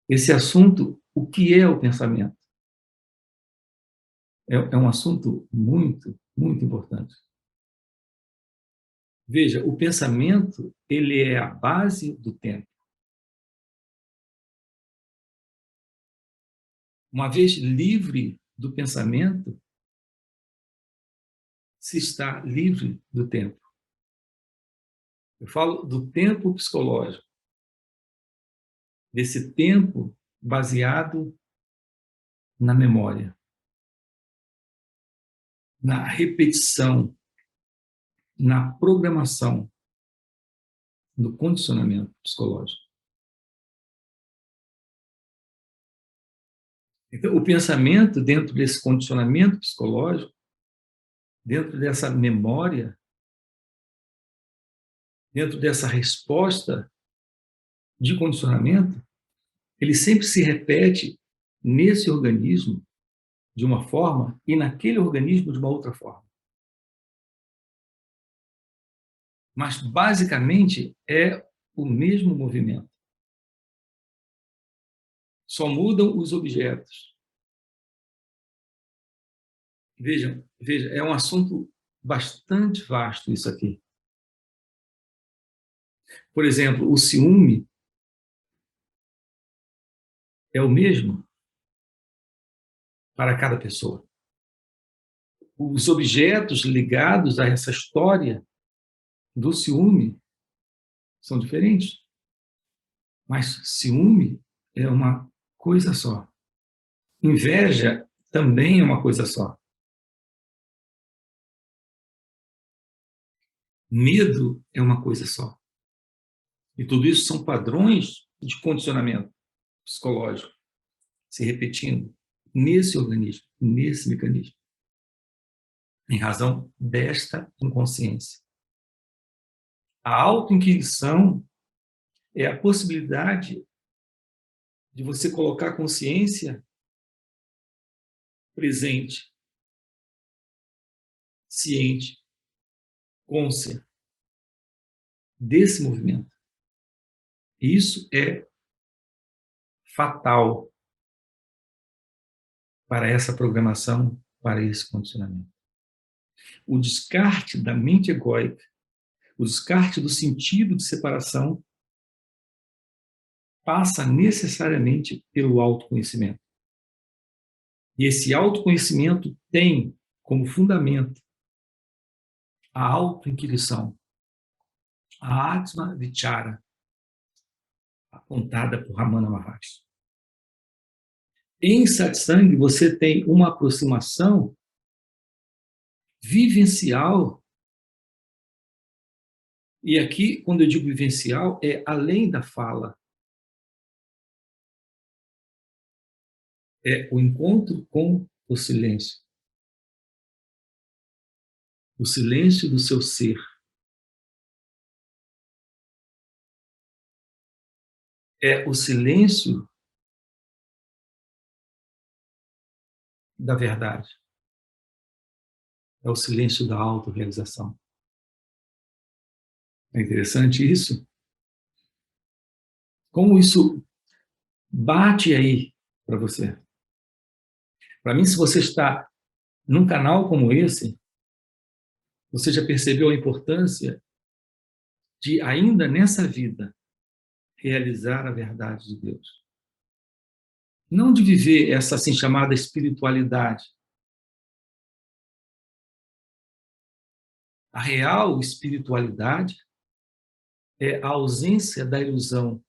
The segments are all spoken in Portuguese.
esse assunto, o que é o pensamento? É um assunto muito, muito importante. Veja, o pensamento, ele é a base do tempo. Uma vez livre do pensamento, se está livre do tempo. Eu falo do tempo psicológico, desse tempo baseado na memória, na repetição, na programação, no condicionamento psicológico. Então, o pensamento, dentro desse condicionamento psicológico, dentro dessa memória, dentro dessa resposta de condicionamento, ele sempre se repete nesse organismo de uma forma e naquele organismo de uma outra forma. Mas, basicamente, é o mesmo movimento. Só mudam os objetos. Veja, é um assunto bastante vasto isso aqui. Por exemplo, o ciúme é o mesmo para cada pessoa. Os objetos ligados a essa história do ciúme são diferentes, mas ciúme é uma coisa só. Inveja também é uma coisa só. Medo é uma coisa só. E tudo isso são padrões de condicionamento psicológico se repetindo nesse organismo, nesse mecanismo, em razão desta inconsciência. A autoinquisição é a possibilidade de você colocar a consciência presente, ciente, consciente desse movimento. Isso é fatal para essa programação, para esse condicionamento. O descarte da mente egóica, o descarte do sentido de separação, passa necessariamente pelo autoconhecimento. E esse autoconhecimento tem como fundamento a autoinquisição, a Atma Vichara, apontada por Ramana Maharshi. Em satsang, você tem uma aproximação vivencial. E aqui, quando eu digo vivencial, é além da fala. É o encontro com o silêncio. O silêncio do seu ser. É o silêncio da verdade. É o silêncio da autorrealização. É interessante isso? Como isso bate aí para você? Para mim, se você está num canal como esse, você já percebeu a importância de, ainda nessa vida, realizar a verdade de Deus. Não de viver essa assim chamada espiritualidade. A real espiritualidade é a ausência da ilusão,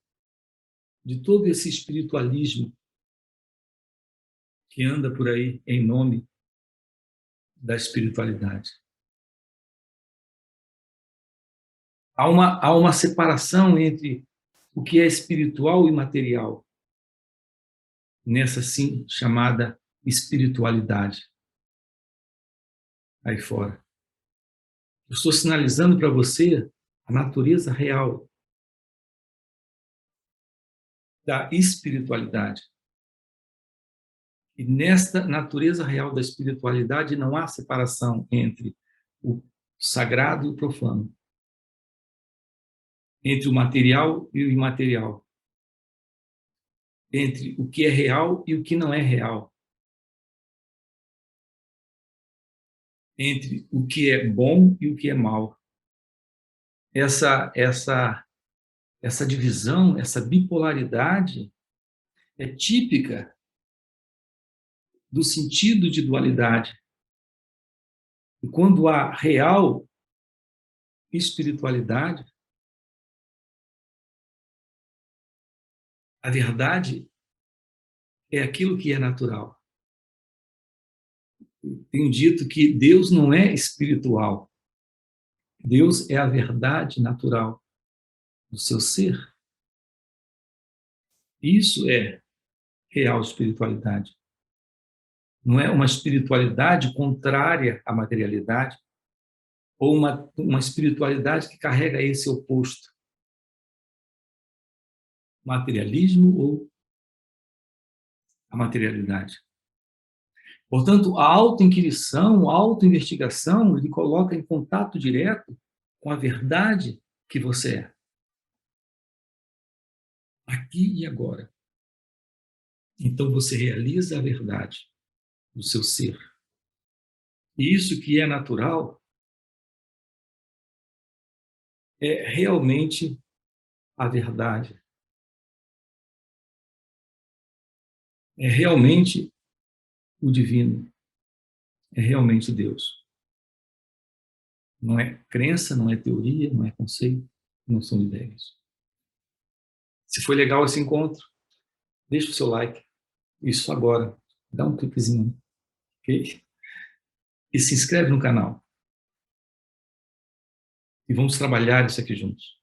de todo esse espiritualismo que anda por aí em nome da espiritualidade. Há uma separação entre o que é espiritual e material, nessa assim chamada espiritualidade aí fora. Eu estou sinalizando para você a natureza real da espiritualidade. E nesta natureza real da espiritualidade não há separação entre o sagrado e o profano, entre o material e o imaterial. entre o que é real e o que não é real, entre o que é bom e o que é mal. Essa divisão, essa bipolaridade é típica do sentido de dualidade. E quando há real espiritualidade, a verdade é aquilo que é natural. Tenho dito que Deus não é espiritual. Deus é a verdade natural do seu ser. Isso é real espiritualidade. Não é uma espiritualidade contrária à materialidade ou uma espiritualidade que carrega esse oposto, materialismo ou a materialidade. Portanto, a autoinquirição, a autoinvestigação, lhe coloca em contato direto com a verdade que você é, aqui e agora. Então, você realiza a verdade do seu ser. E isso que é natural é realmente a verdade. É realmente o divino. É realmente Deus. Não é crença, não é teoria, não é conceito, não são ideias. Se foi legal esse encontro, deixa o seu like. Isso agora. Dá um cliquezinho, ok? E se inscreve no canal. E vamos trabalhar isso aqui juntos.